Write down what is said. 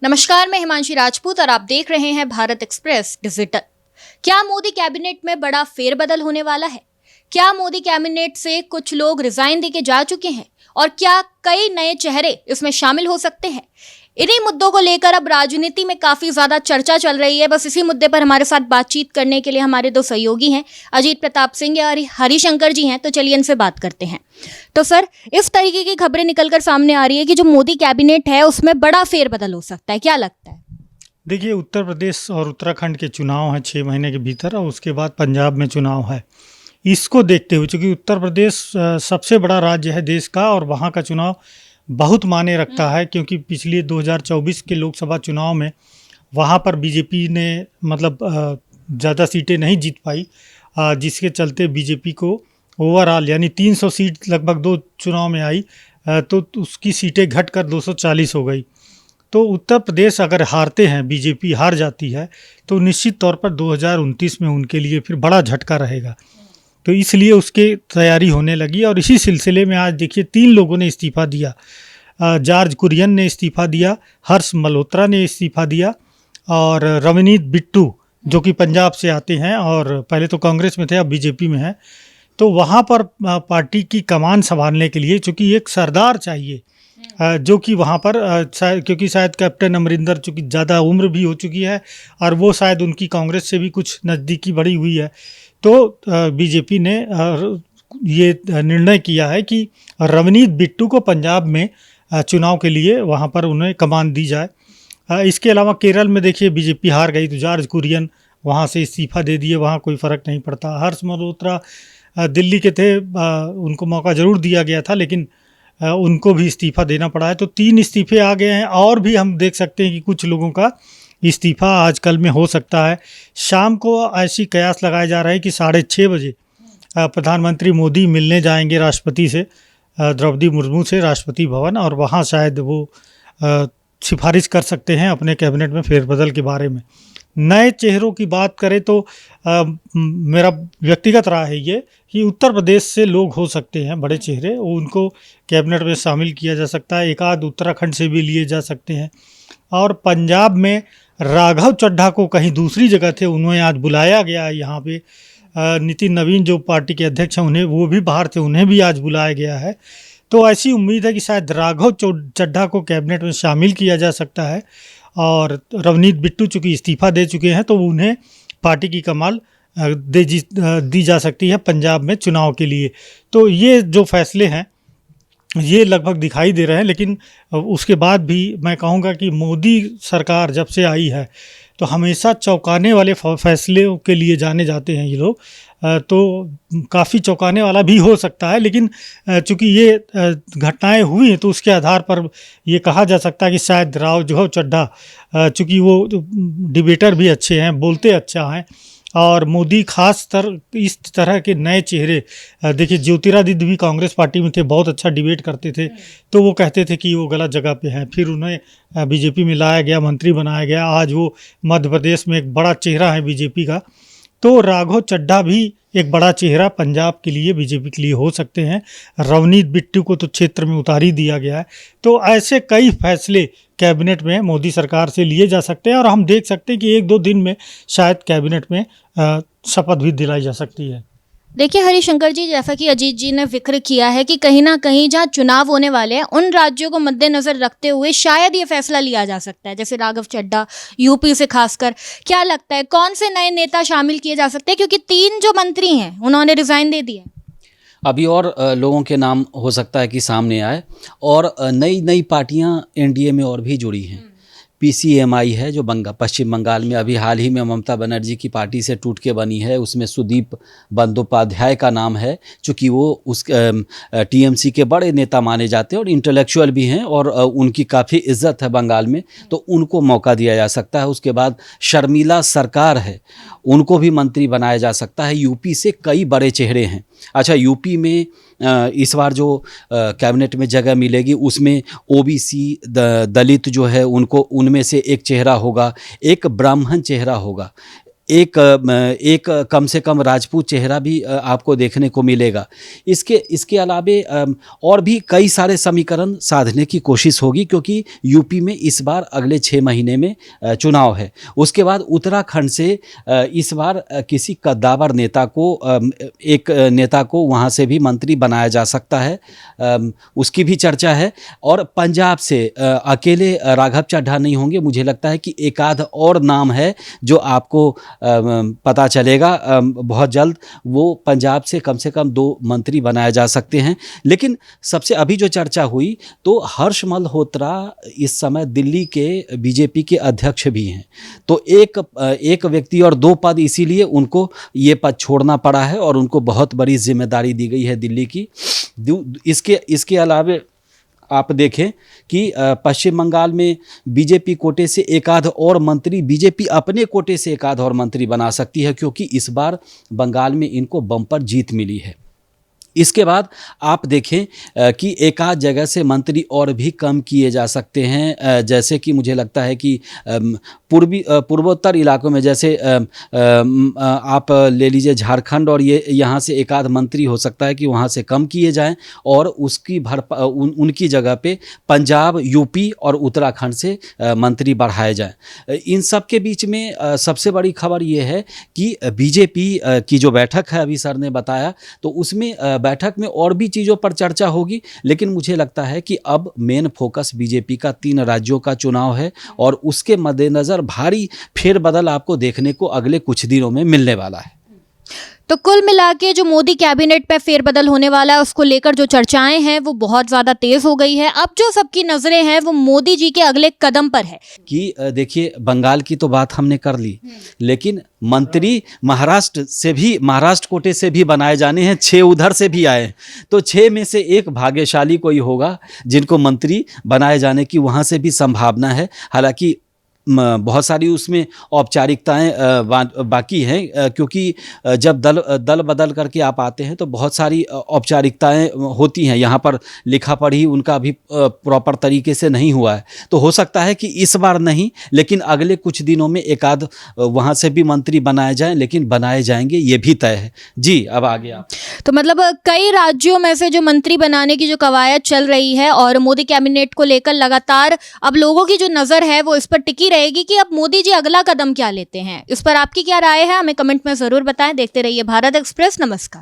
नमस्कार, मैं हिमांशी राजपूत और आप देख रहे हैं भारत एक्सप्रेस डिजिटल। क्या मोदी कैबिनेट में बड़ा फेरबदल होने वाला है? क्या मोदी कैबिनेट से कुछ लोग रिजाइन देके जा चुके हैं और क्या कई नए चेहरे इसमें शामिल हो सकते हैं? इन्हीं मुद्दों को लेकर अब राजनीति में काफी ज्यादा चर्चा चल रही है। बस इसी मुद्दे पर हमारे साथ बातचीत करने के लिए हमारे दो सहयोगी हैं, अजीत प्रताप सिंह और हरिशंकर जी हैं। तो चलिए इनसे बात करते हैं। तो सर, इस तरीके की खबरें निकलकर सामने आ रही है कि जो मोदी कैबिनेट है उसमें बड़ा फेरबदल हो सकता है, क्या लगता है? देखिए, उत्तर प्रदेश और उत्तराखंड के चुनाव हैं 6 महीने के भीतर, और उसके बाद पंजाब में चुनाव है। इसको देखते हुए, चूँकि उत्तर प्रदेश सबसे बड़ा राज्य है देश का, और वहाँ का चुनाव बहुत मायने रखता है, क्योंकि पिछले 2024 के लोकसभा चुनाव में वहाँ पर बीजेपी ने मतलब ज़्यादा सीटें नहीं जीत पाई, जिसके चलते बीजेपी को ओवरऑल यानी 300 सीट लगभग 2 चुनाव में आई, तो उसकी सीटें घटकर 240 हो गई। तो उत्तर प्रदेश अगर हारते हैं, बीजेपी हार जाती है, तो निश्चित तौर पर 2029 में उनके लिए फिर बड़ा झटका रहेगा। तो इसलिए उसकी तैयारी होने लगी, और इसी सिलसिले में आज देखिए 3 लोगों ने इस्तीफ़ा दिया। जॉर्ज कुरियन ने इस्तीफ़ा दिया, हर्ष मल्होत्रा ने इस्तीफ़ा दिया, और रवनीत बिट्टू जो कि पंजाब से आते हैं और पहले तो कांग्रेस में थे, अब बीजेपी में हैं। तो वहाँ पर पार्टी की कमान संभालने के लिए चूँकि एक सरदार चाहिए, जो कि वहाँ पर क्योंकि शायद कैप्टन अमरिंदर चूँकि ज़्यादा उम्र भी हो चुकी है, और वो शायद उनकी कांग्रेस से भी कुछ नज़दीकी बढ़ी हुई है। तो बीजेपी ने ये निर्णय किया है कि रवनीत बिट्टू को पंजाब में चुनाव के लिए वहाँ पर उन्हें कमान दी जाए। इसके अलावा केरल में देखिए बीजेपी हार गई, तो जॉर्ज कुरियन वहाँ से इस्तीफ़ा दे दिए, वहाँ कोई फ़र्क नहीं पड़ता। हर्ष मल्होत्रा दिल्ली के थे, उनको मौका ज़रूर दिया गया था, लेकिन उनको भी इस्तीफ़ा देना पड़ा है। तो 3 इस्तीफ़े आ गए हैं, और भी हम देख सकते हैं कि कुछ लोगों का इस्तीफ़ा आजकल में हो सकता है। शाम को ऐसी कयास लगाए जा रहे हैं कि 6:30 बजे प्रधानमंत्री मोदी मिलने जाएंगे राष्ट्रपति से, द्रौपदी मुर्मू से, राष्ट्रपति भवन, और वहाँ शायद वो सिफारिश कर सकते हैं अपने कैबिनेट में फेरबदल के बारे में। नए चेहरों की बात करें तो मेरा व्यक्तिगत राय है ये कि उत्तर प्रदेश से लोग हो सकते हैं बड़े चेहरे, उनको कैबिनेट में शामिल किया जा सकता है। एक आध उत्तराखंड से भी लिए जा सकते हैं। और पंजाब में राघव चड्ढा को कहीं दूसरी जगह थे, उन्हें आज बुलाया गया है यहाँ पे। नितिन नवीन जो पार्टी के अध्यक्ष हैं, उन्हें, वो भी बाहर थे, उन्हें भी आज बुलाया गया है। तो ऐसी उम्मीद है कि शायद राघव चड्ढा को कैबिनेट में शामिल किया जा सकता है, और रवनीत बिट्टू चूँकि इस्तीफ़ा दे चुके हैं, तो उन्हें पार्टी की कमान दी जा सकती है पंजाब में चुनाव के लिए। तो ये जो फैसले हैं ये लगभग दिखाई दे रहे हैं, लेकिन उसके बाद भी मैं कहूँगा कि मोदी सरकार जब से आई है तो हमेशा चौंकाने वाले फैसलों के लिए जाने जाते हैं ये लोग। तो काफ़ी चौंकाने वाला भी हो सकता है, लेकिन चूँकि ये घटनाएं हुई हैं, तो उसके आधार पर ये कहा जा सकता है कि शायद राघव चड्ढा, चूँकि वो डिबेटर भी अच्छे हैं, बोलते अच्छा हैं, और मोदी इस तरह के नए चेहरे, देखिए ज्योतिरादित्य भी कांग्रेस पार्टी में थे, बहुत अच्छा डिबेट करते थे, तो वो कहते थे कि वो गलत जगह पे हैं, फिर उन्हें बीजेपी में लाया गया, मंत्री बनाया गया, आज वो मध्य प्रदेश में एक बड़ा चेहरा है बीजेपी का। तो राघव चड्ढा भी एक बड़ा चेहरा पंजाब के लिए, बीजेपी के लिए हो सकते हैं। रवनीत बिट्टू को तो क्षेत्र में उतार ही दिया गया है। तो ऐसे कई फैसले कैबिनेट में मोदी सरकार से लिए जा सकते हैं, और हम देख सकते हैं कि 1-2 दिन में शायद कैबिनेट में शपथ भी दिलाई जा सकती है। देखिए हरिशंकर जी, जैसा कि अजीत जी ने जिक्र किया है कि कहीं ना कहीं जहाँ चुनाव होने वाले हैं उन राज्यों को मद्देनजर रखते हुए शायद ये फैसला लिया जा सकता है, जैसे राघव चड्ढा यूपी से खासकर। क्या लगता है कौन से नए नेता शामिल किए जा सकते हैं, क्योंकि 3 जो मंत्री हैं उन्होंने रिजाइन दे दिया? अभी और लोगों के नाम हो सकता है कि सामने आए, और नई नई पार्टियां एनडीए में और भी जुड़ी हैं। पीसीएमआई है जो पश्चिम बंगाल में अभी हाल ही में ममता बनर्जी की पार्टी से टूट के बनी है, उसमें सुदीप बंदोपाध्याय का नाम है, चूँकि वो उस टीएमसी के बड़े नेता माने जाते हैं और इंटेलेक्चुअल भी हैं, और उनकी काफ़ी इज्जत है बंगाल में, तो उनको मौका दिया जा सकता है। उसके बाद शर्मिला सरकार है, उनको भी मंत्री बनाया जा सकता है। यूपी से कई बड़े चेहरे हैं। अच्छा, यूपी में इस बार जो कैबिनेट में जगह मिलेगी उसमें ओबीसी दलित जो है उनको, उनमें से एक चेहरा होगा, एक ब्राह्मण चेहरा होगा, एक कम से कम राजपूत चेहरा भी आपको देखने को मिलेगा। इसके अलावे और भी कई सारे समीकरण साधने की कोशिश होगी, क्योंकि यूपी में इस बार अगले 6 महीने में चुनाव है। उसके बाद उत्तराखंड से इस बार किसी कद्दावर नेता को, एक नेता को वहाँ से भी मंत्री बनाया जा सकता है, उसकी भी चर्चा है। और पंजाब से अकेले राघव चड्ढा नहीं होंगे, मुझे लगता है कि एक आध और नाम है जो आपको पता चलेगा बहुत जल्द। वो पंजाब से कम 2 मंत्री बनाए जा सकते हैं। लेकिन सबसे अभी जो चर्चा हुई तो हर्ष मल्होत्रा इस समय दिल्ली के बीजेपी के अध्यक्ष भी हैं, तो एक व्यक्ति और 2 पद, इसीलिए उनको ये पद छोड़ना पड़ा है और उनको बहुत बड़ी जिम्मेदारी दी गई है दिल्ली की। इसके अलावे आप देखें कि पश्चिम बंगाल में बीजेपी कोटे से एक आध और मंत्री, बीजेपी अपने कोटे से एक आध और मंत्री बना सकती है, क्योंकि इस बार बंगाल में इनको बम्पर जीत मिली है। इसके बाद आप देखें कि एक आध जगह से मंत्री और भी कम किए जा सकते हैं, जैसे कि मुझे लगता है कि पूर्वोत्तर इलाकों में, जैसे आप ले लीजिए झारखंड, और ये यहाँ से एक आध मंत्री हो सकता है कि वहाँ से कम किए जाएं और उसकी उनकी जगह पे पंजाब, यूपी और उत्तराखंड से मंत्री बढ़ाए जाएं। इन सब के बीच में सबसे बड़ी खबर ये है कि बीजेपी की जो बैठक है, अभी सर ने बताया, तो उसमें बैठक में और भी चीज़ों पर चर्चा होगी। लेकिन मुझे लगता है कि अब मेन फोकस बीजेपी का 3 राज्यों का चुनाव है और उसके मद्देनज़र भारी फेरबदल आपको देखने को अगले कुछ दिनों में मिलने वाला है। तो कुल मिला के जो मोदी कैबिनेट पे फेरबदल होने वाला है, उसको लेकर जो चर्चाएं हैं वो बहुत ज़्यादा तेज हो गई है। अब जो सबकी नज़रें हैं वो मोदी जी के अगले कदम पर है। कि देखिए, बंगाल की तो बात हमने कर ली, लेकिन मंत्री महाराष्ट्र कोटे से भी बनाए जाने हैं, 6 उधर से भी आए, तो 6 में से एक भाग्यशाली कोई होगा जिनको मंत्री बनाए जाने की वहाँ से भी संभावना है। हालांकि बहुत सारी उसमें औपचारिकताएं बाकी हैं, क्योंकि जब दल बदल करके आप आते हैं तो बहुत सारी औपचारिकताएं होती हैं। यहाँ पर लिखा पढ़ी उनका भी प्रॉपर तरीके से नहीं हुआ है, तो हो सकता है कि इस बार नहीं, लेकिन अगले कुछ दिनों में एक आध वहाँ से भी मंत्री बनाए जाएं, लेकिन बनाए जाएंगे ये भी तय है। जी, अब आगे आप। तो मतलब कई राज्यों में से जो मंत्री बनाने की जो कवायद चल रही है और मोदी कैबिनेट को लेकर लगातार अब लोगों की जो नज़र है वो इस पर टिकी रहेगी कि अब मोदी जी अगला कदम क्या लेते हैं। इस पर आपकी क्या राय है, हमें कमेंट में ज़रूर बताएं। देखते रहिए भारत एक्सप्रेस। नमस्कार।